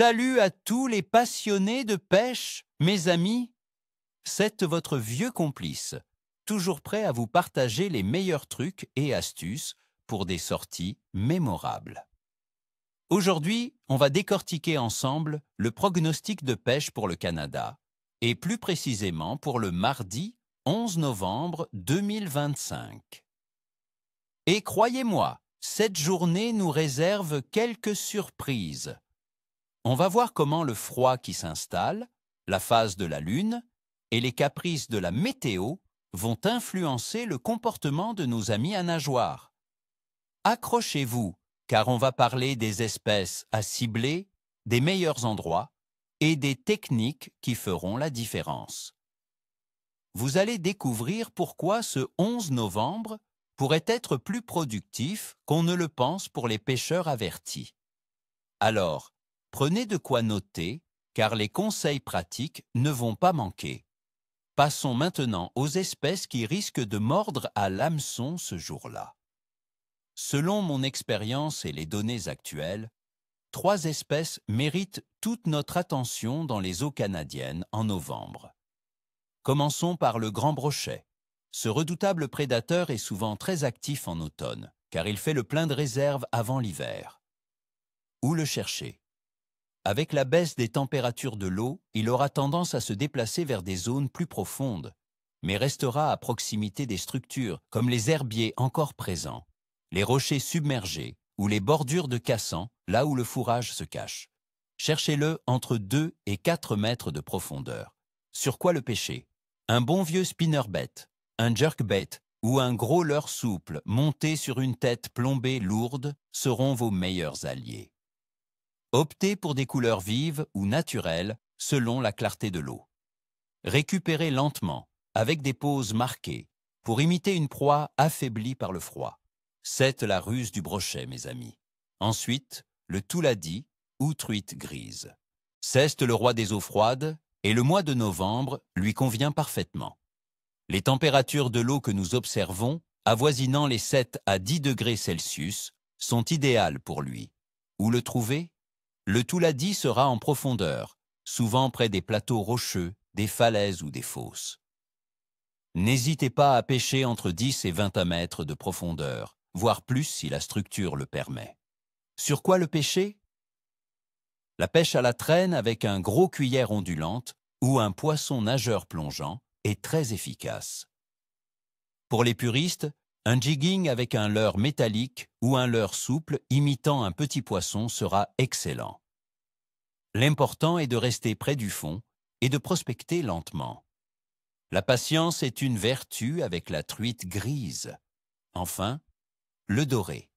Salut à tous les passionnés de pêche, mes amis. C'est votre vieux complice, toujours prêt à vous partager les meilleurs trucs et astuces pour des sorties mémorables. Aujourd'hui, on va décortiquer ensemble le prognostic de pêche pour le Canada, et plus précisément pour le mardi 11 novembre 2025. Et croyez-moi, cette journée nous réserve quelques surprises. On va voir comment le froid qui s'installe, la phase de la Lune et les caprices de la météo vont influencer le comportement de nos amis à nageoires. Accrochez-vous, car on va parler des espèces à cibler, des meilleurs endroits et des techniques qui feront la différence. Vous allez découvrir pourquoi ce 11 novembre pourrait être plus productif qu'on ne le pense pour les pêcheurs avertis. Alors, prenez de quoi noter, car les conseils pratiques ne vont pas manquer. Passons maintenant aux espèces qui risquent de mordre à l'hameçon ce jour-là. Selon mon expérience et les données actuelles, 3 espèces méritent toute notre attention dans les eaux canadiennes en novembre. Commençons par le grand brochet. Ce redoutable prédateur est souvent très actif en automne, car il fait le plein de réserves avant l'hiver. Où le chercher? Avec la baisse des températures de l'eau, il aura tendance à se déplacer vers des zones plus profondes, mais restera à proximité des structures comme les herbiers encore présents, les rochers submergés ou les bordures de cassants, là où le fourrage se cache. Cherchez-le entre 2 et 4 mètres de profondeur. Sur quoi le pêcher? Un bon vieux spinnerbait, un jerkbait ou un gros leurre souple monté sur une tête plombée lourde seront vos meilleurs alliés. Optez pour des couleurs vives ou naturelles selon la clarté de l'eau. Récupérez lentement, avec des pauses marquées, pour imiter une proie affaiblie par le froid. C'est la ruse du brochet, mes amis. Ensuite, le touladi ou truite grise. C'est le roi des eaux froides et le mois de novembre lui convient parfaitement. Les températures de l'eau que nous observons, avoisinant les 7 à 10 degrés Celsius, sont idéales pour lui. Où le trouver? Le touladi sera en profondeur, souvent près des plateaux rocheux, des falaises ou des fosses. N'hésitez pas à pêcher entre 10 et 20 mètres de profondeur, voire plus si la structure le permet. Sur quoi le pêcher? La pêche à la traîne avec un gros cuillère ondulante ou un poisson nageur plongeant est très efficace. Pour les puristes, un jigging avec un leurre métallique ou un leurre souple imitant un petit poisson sera excellent. L'important est de rester près du fond et de prospecter lentement. La patience est une vertu avec la truite grise. Enfin, le doré.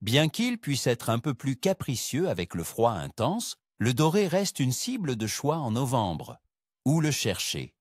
Bien qu'il puisse être un peu plus capricieux avec le froid intense, le doré reste une cible de choix en novembre. Où le chercher?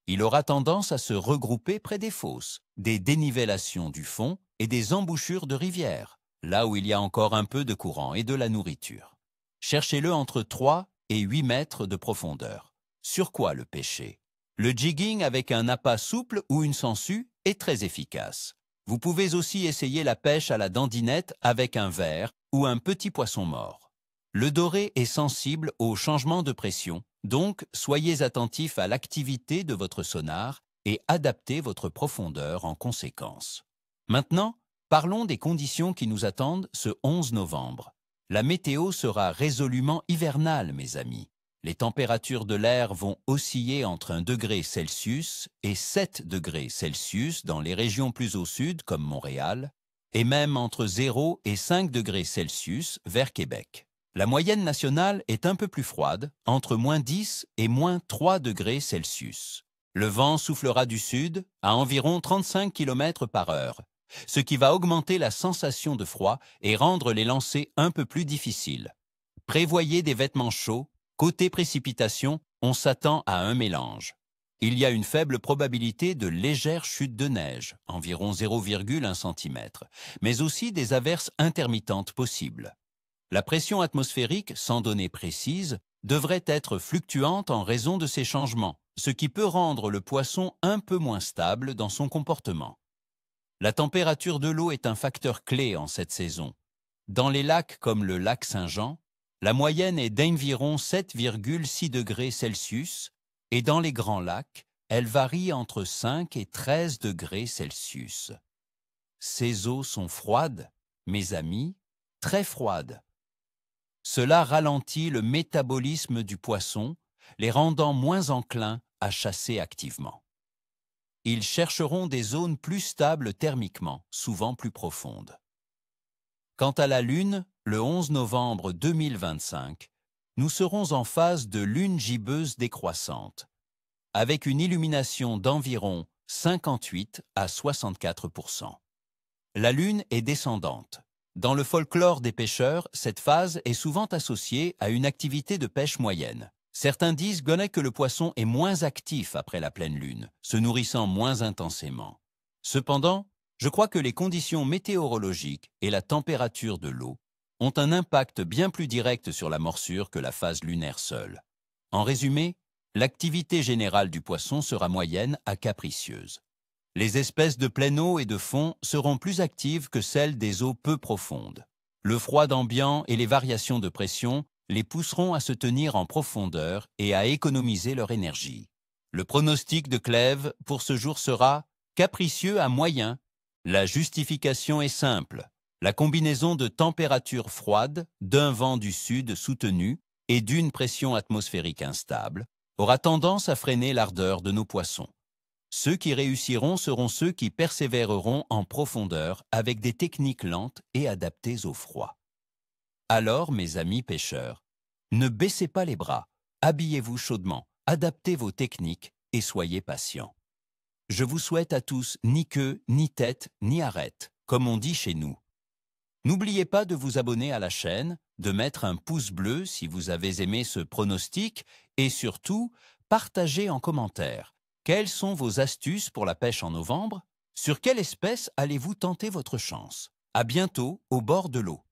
Il aura tendance à se regrouper près des fosses, des dénivellations du fond et des embouchures de rivières, là où il y a encore un peu de courant et de la nourriture. Cherchez-le entre 3 et 8 mètres de profondeur. Sur quoi le pêcher? Le jigging avec un appât souple ou une sangsue est très efficace. Vous pouvez aussi essayer la pêche à la dandinette avec un verre ou un petit poisson mort. Le doré est sensible au changement de pression, donc soyez attentif à l'activité de votre sonar et adaptez votre profondeur en conséquence. Maintenant, parlons des conditions qui nous attendent ce 11 novembre. La météo sera résolument hivernale, mes amis. Les températures de l'air vont osciller entre 1 degré Celsius et 7 degrés Celsius dans les régions plus au sud, comme Montréal, et même entre 0 et 5 degrés Celsius vers Québec. La moyenne nationale est un peu plus froide, entre -10 et -3 degrés Celsius. Le vent soufflera du sud à environ 35 km par heure, ce qui va augmenter la sensation de froid et rendre les lancers un peu plus difficiles. Prévoyez des vêtements chauds. Côté précipitation, on s'attend à un mélange. Il y a une faible probabilité de légères chutes de neige, environ 0,1 cm, mais aussi des averses intermittentes possibles. La pression atmosphérique, sans données précises, devrait être fluctuante en raison de ces changements, ce qui peut rendre le poisson un peu moins stable dans son comportement. La température de l'eau est un facteur clé en cette saison. Dans les lacs comme le lac Saint-Jean, La moyenne est d'environ 7,6 degrés Celsius et dans les grands lacs, elle varie entre 5 et 13 degrés Celsius. Ces eaux sont froides, mes amis, très froides. Cela ralentit le métabolisme du poisson, les rendant moins enclins à chasser activement. Ils chercheront des zones plus stables thermiquement, souvent plus profondes. Quant à la Lune, le 11 novembre 2025, nous serons en phase de lune gibbeuse décroissante, avec une illumination d'environ 58 à 64%. La Lune est descendante. Dans le folklore des pêcheurs, cette phase est souvent associée à une activité de pêche moyenne. Certains disent que le poisson est moins actif après la pleine lune, se nourrissant moins intensément. Cependant, je crois que les conditions météorologiques et la température de l'eau ont un impact bien plus direct sur la morsure que la phase lunaire seule. En résumé, l'activité générale du poisson sera moyenne à capricieuse. Les espèces de pleine eau et de fond seront plus actives que celles des eaux peu profondes. Le froid ambiant et les variations de pression les pousseront à se tenir en profondeur et à économiser leur énergie. Le pronostic de Clèves pour ce jour sera capricieux à moyen. La justification est simple. La combinaison de températures froides, d'un vent du sud soutenu et d'une pression atmosphérique instable aura tendance à freiner l'ardeur de nos poissons. Ceux qui réussiront seront ceux qui persévéreront en profondeur avec des techniques lentes et adaptées au froid. Alors, mes amis pêcheurs, ne baissez pas les bras, habillez-vous chaudement, adaptez vos techniques et soyez patients. Je vous souhaite à tous ni queue, ni tête, ni arête, comme on dit chez nous. N'oubliez pas de vous abonner à la chaîne, de mettre un pouce bleu si vous avez aimé ce pronostic et surtout, partagez en commentaire. Quelles sont vos astuces pour la pêche en novembre? Sur quelle espèce allez-vous tenter votre chance? À bientôt au bord de l'eau.